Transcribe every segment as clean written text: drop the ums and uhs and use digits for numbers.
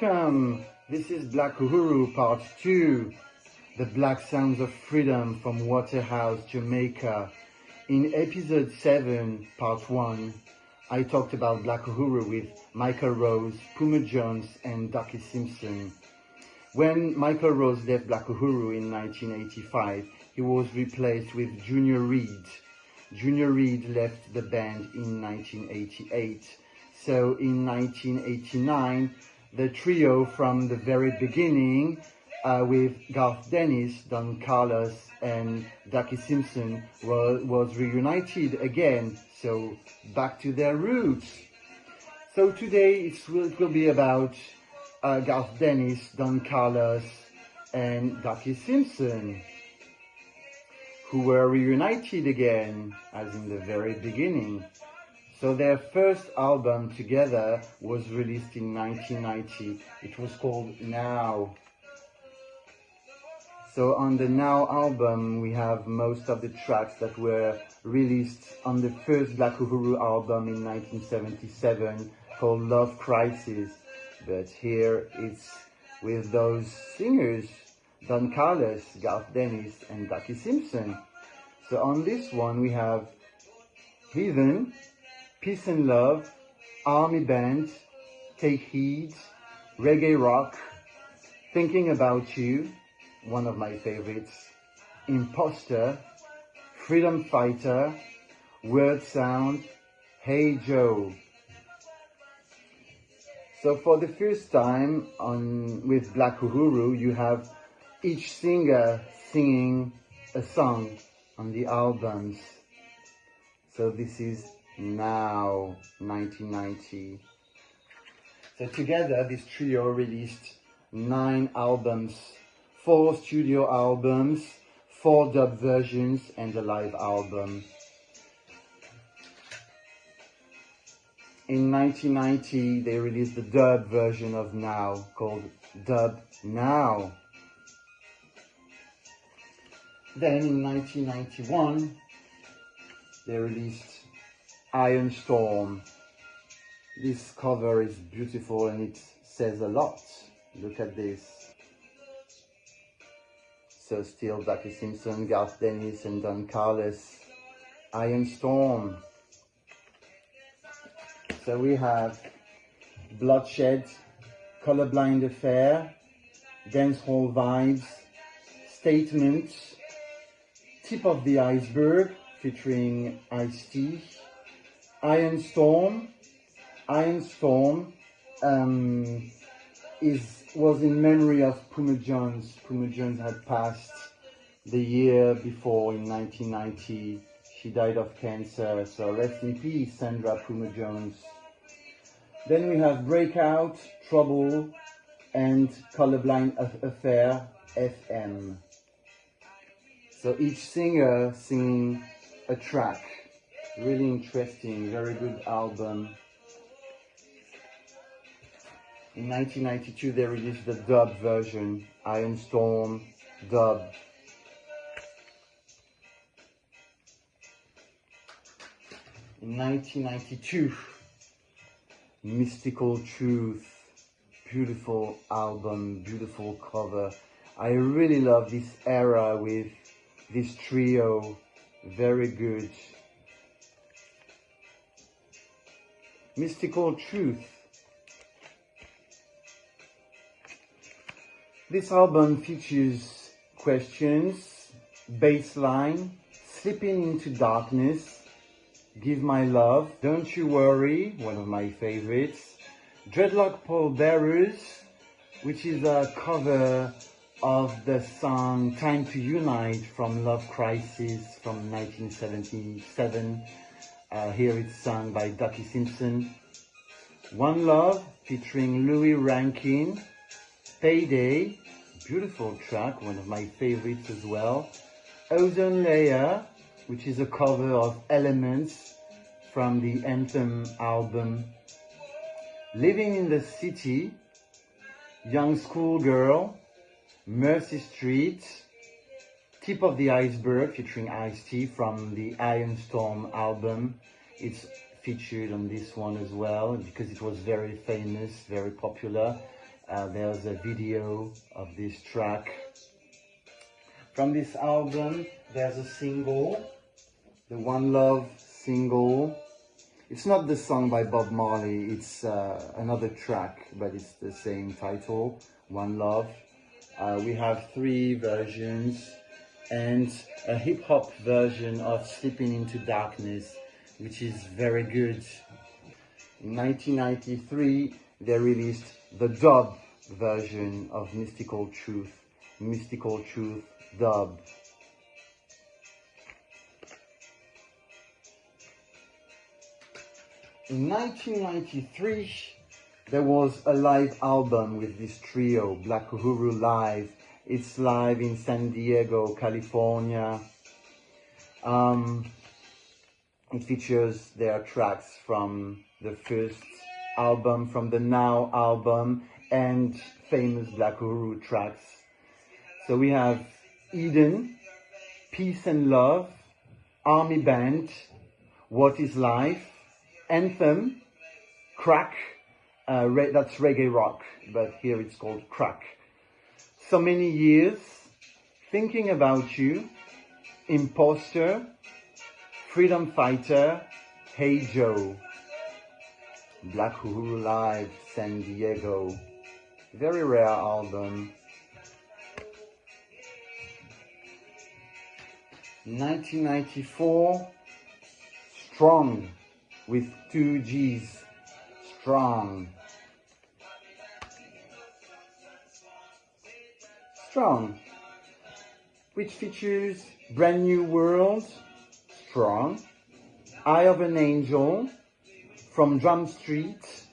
Welcome! This is Black Uhuru Part 2, the Black Sounds of Freedom from Waterhouse, Jamaica. In episode 7, Part 1, I talked about Black Uhuru with Michael Rose, Puma Jones and Duckie Simpson. When Michael Rose left Black Uhuru in 1985, he was replaced with Junior Reid. Junior Reid left the band in 1988. So in 1989, the trio from the very beginning, with Garth Don Carlos and Duckie Simpson, was reunited again, so back to their roots. So today it will be about Garth Don Carlos and Duckie Simpson, who were reunited again, as in the very beginning. So their first album together was released in 1990. It was called Now. So on the Now album, we have most of the tracks that were released on the first Black Uhuru album in 1977 called Love Crisis. But here it's with those singers, Don Carlos, Garth Dennis and Duckie Simpson. So on this one we have Heathen, Peace and Love, Army Band, Take Heed, Reggae Rock, Thinking About You, one of my favorites, Imposter, Freedom Fighter, Word Sound, Hey Joe. So for the first time with Black Uhuru, you have each singer singing a song on the albums. So this is Now, 1990. So together this trio released 9 albums, 4 studio albums, 4 dub versions and a live album. In 1990 they released the dub version of Now called Dub Now. Then in 1991 they released Iron Storm. This cover is beautiful and it says a lot. Look at this. So still Duckie Simpson, Garth Dennis and Don Carlos. Iron Storm. So we have Bloodshed, Colorblind Affair, Dancehall Vibes, Statement, Tip of the Iceberg featuring Ice-T, Iron Storm. Iron Storm was in memory of Puma Jones. Puma Jones had passed the year before in 1990. She died of cancer, so rest in peace, Sandra Puma Jones. Then we have Breakout, Trouble, and Colorblind Affair, FM. So each singer singing a track. Really interesting, very good album. In 1992 they released the dub version, Iron Storm dub. In 1992, Mystical Truth, beautiful album, beautiful cover. I really love this era with this trio, very good. Mystical Truth. This album features Questions, Bassline, Slipping into Darkness, Give My Love, Don't You Worry, one of my favorites, Dreadlock Pallbearers, which is a cover of the song Time to Unite from Love Crisis from 1977. Here it's sung by Duckie Simpson. One Love featuring Louis Rankin, Payday, beautiful track, one of my favorites as well. Ozone Layer, which is a cover of Elements from the Anthem album. Living in the City, Young Schoolgirl, Mercy Street, Tip of the Iceberg featuring Ice-T from the Iron Storm album. It's featured on this one as well because it was very famous, very popular. There's a video of this track. From this album, there's a single, the One Love single. It's not the song by Bob Marley, it's another track, but it's the same title, One Love. We have 3 versions and a hip-hop version of Slipping Into Darkness, which is very good. In 1993, they released the dub version of Mystical Truth dub. In 1993, there was a live album with this trio, Black Uhuru Live. It's live in San Diego, California. It features their tracks from the first album, from the Now album, and famous Black Uhuru tracks. So we have Eden, Peace and Love, Army Band, What is Life, Anthem, Crack, that's reggae rock, but here it's called Crack. So Many Years, Thinking About You, Imposter, Freedom Fighter, Hey Joe. Black Uhuru Live, San Diego. Very rare album. 1994, Strong, with 2 G's. Strong. Strong, which features Brand New World, Strong, Eye of an Angel, From Drum Street,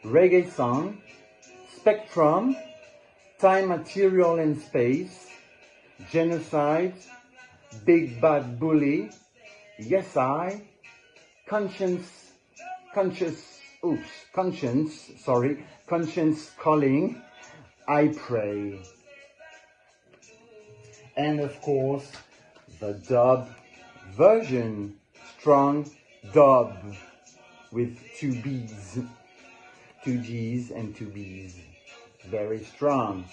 Reggae Song, Spectrum, Time, Material and Space, Genocide, Big Bad Bully, Yes I, Conscience Calling, I Pray. And of course, the dub version, Strong Dub, with 2 B's, 2 G's and 2 B's. Very strong.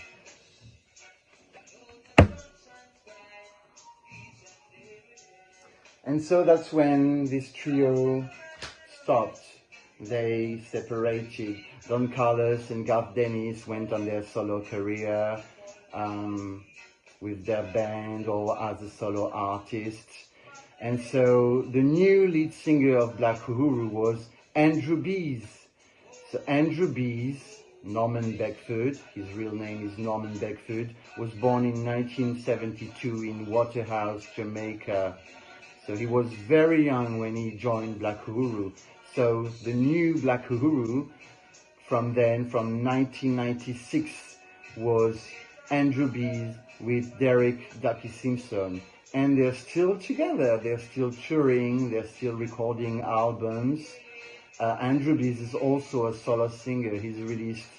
And so that's when this trio stopped. They separated. Don Carlos and Garth went on their solo career with their band or as a solo artist. And so the new lead singer of Black Uhuru was Andrew Bees. So Andrew Bees, Norman Beckford, his real name is Norman Beckford, was born in 1972 in Waterhouse, Jamaica. So he was very young when he joined Black Uhuru. So the new Black Uhuru from 1996, was Andrew Bees with Duckie Simpson. And they're still together, they're still touring, they're still recording albums. Andrew Bees is also a solo singer. He's released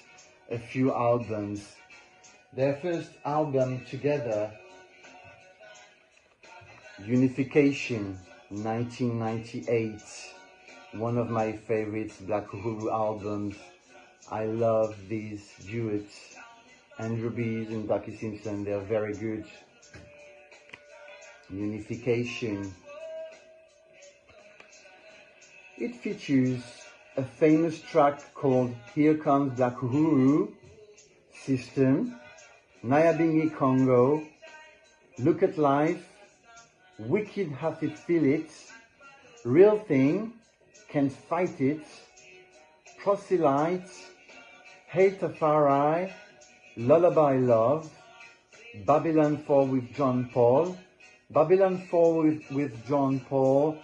a few albums. Their first album together, Unification, 1998. One of my favorite Black Uhuru albums. I love these duets. Andrew Bees and Duckie Simpson, they're very good. Unification. It features a famous track called Here Comes Black Uhuru, System, Nyabingi Congo, Look at Life, Wicked Have It Feel It, Real Thing, Can't Fight It, Proselyte, Hate Tafari, Lullaby Love, Babylon 4 with John Paul. Babylon 4 with John Paul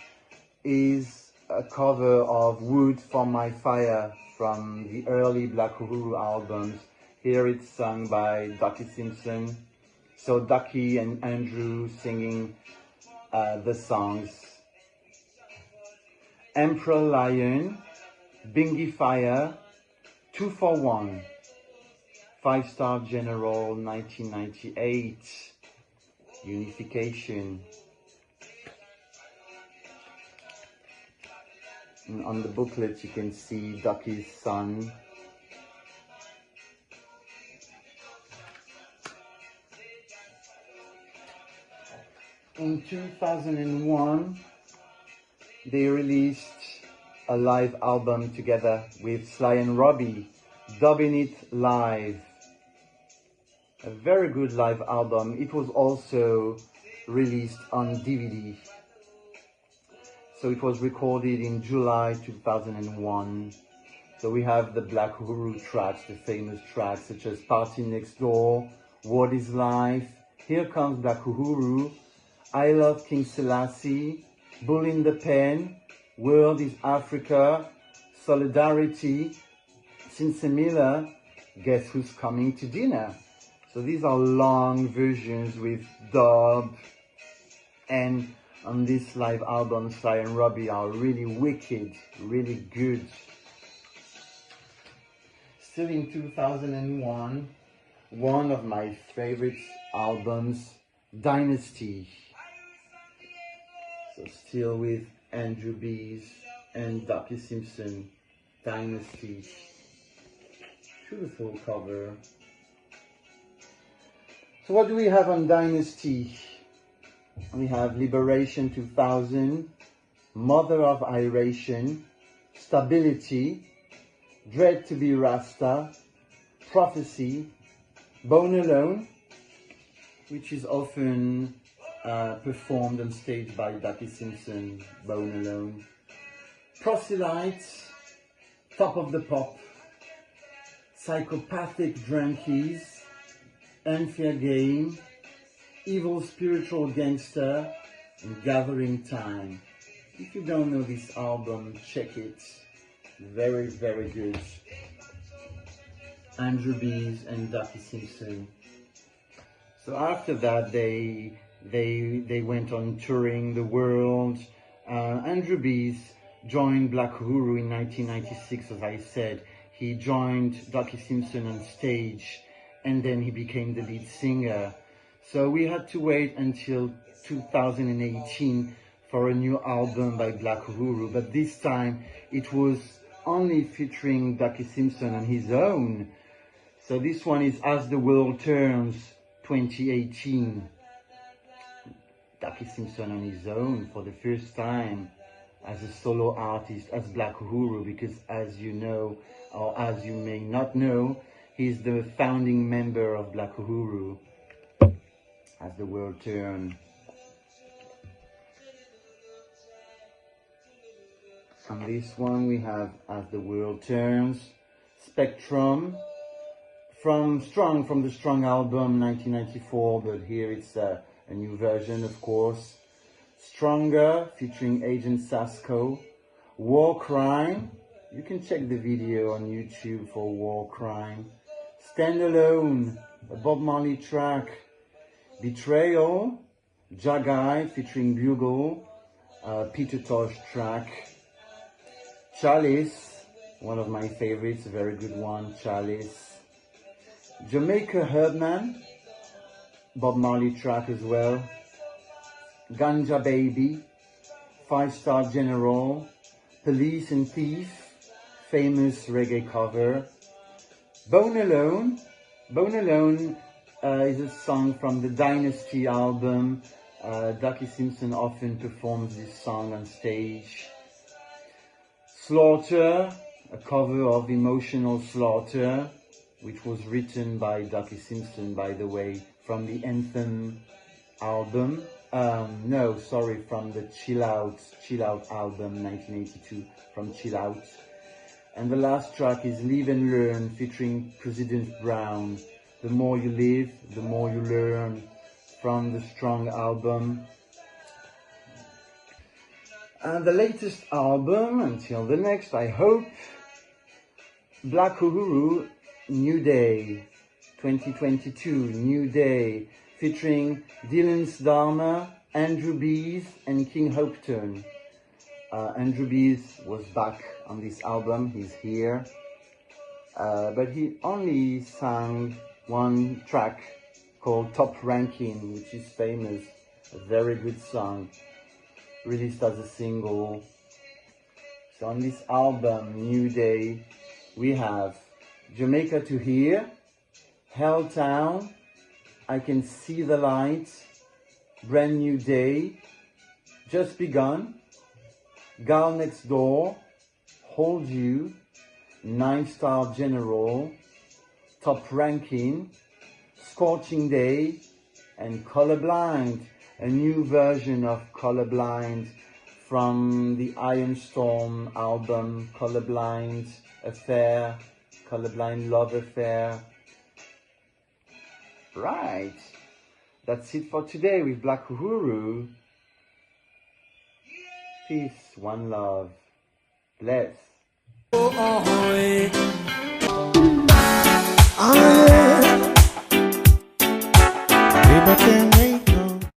is a cover of Wood for My Fire from the early Black Uhuru albums. Here it's sung by Duckie Simpson. So Duckie and Andrew singing the songs. Emperor Lion, Bingy Fire, 2 for 1, 5-Star General, 1998, Unification. And on the booklet you can see Duckie's son. In 2001, they released a live album together with Sly and Robbie, dubbing it live. A very good live album. It was also released on DVD. So it was recorded in July 2001. So we have the Black Uhuru tracks, the famous tracks such as Party Next Door, What is Life, Here Comes Black Uhuru, I Love King Selassie, Bull in the Pen, World is Africa, Solidarity, Sinsemilla, Guess Who's Coming to Dinner. So these are long versions with dub, and on this live album, Sly and Robbie are really wicked, really good. Still in 2001, one of my favorite albums, Dynasty. So still with Andrew Bees and Duckie Simpson, Dynasty. Beautiful cover. So what do we have on Dynasty? We have Liberation 2000, Mother of Iration, Stability, Dread to be Rasta, Prophecy, Bone Alone, which is often performed on stage by Duckie Simpson, Bone Alone, Proselytes, Top of the Pop, Psychopathic Drunkies, Unfair Game, Evil Spiritual Gangster, and Gathering Time. If you don't know this album, check it. Very, very good. Andrew Bees and Duckie Simpson. So after that, they went on touring the world. Andrew Bees joined Black Uhuru in 1996, as I said. He joined Duckie Simpson on stage, and then he became the lead singer. So we had to wait until 2018 for a new album by Black Uhuru, but this time it was only featuring Duckie Simpson on his own. So this one is As the World Turns 2018. Duckie Simpson on his own for the first time as a solo artist, as Black Uhuru, because as you know, or as you may not know, he's the founding member of Black Uhuru. As the World Turns. On this one we have As the World Turns, Spectrum, from the Strong album 1994, but here it's a new version, of course. Stronger, featuring Agent Sasko, War Crime, you can check the video on YouTube for War Crime. Stand Alone, a Bob Marley track. Betrayal, Jagai featuring Bugle, Peter Tosh track. Chalice, one of my favorites, a very good one, Chalice. Jamaica Herdman, Bob Marley track as well. Ganja Baby, 5-Star General, Police and Thief, famous reggae cover. Bone Alone, is a song from the Dynasty album. Duckie Simpson often performs this song on stage. Slaughter, a cover of Emotional Slaughter, which was written by Duckie Simpson, by the way, from the Anthem album. From the Chill Out album, 1982, from Chill Out. And the last track is Live and Learn, featuring President Brown. The More You Live, the More You Learn, from the Strong album. And the latest album, until the next, I hope, Black Uhuru, New Day, 2022, New Day, featuring Dylan Dharma, Andrew Bees, and King Hopton. Andrew Bees was back on this album, he's here, but he only sang one track called Top Ranking, which is famous, a very good song, released as a single. So on this album, New Day, we have Jamaica to Here, Helltown, I Can See the Light, Brand New Day, Just Begun, Girl Next Door, Hold You, 9-Star General, Top Ranking, Scorching Day, and Colorblind, a new version of Colorblind from the Iron Storm album, Colorblind Affair, Colorblind Love Affair. Right, that's it for today with Black Uhuru. Peace, one love, bless. Liberty.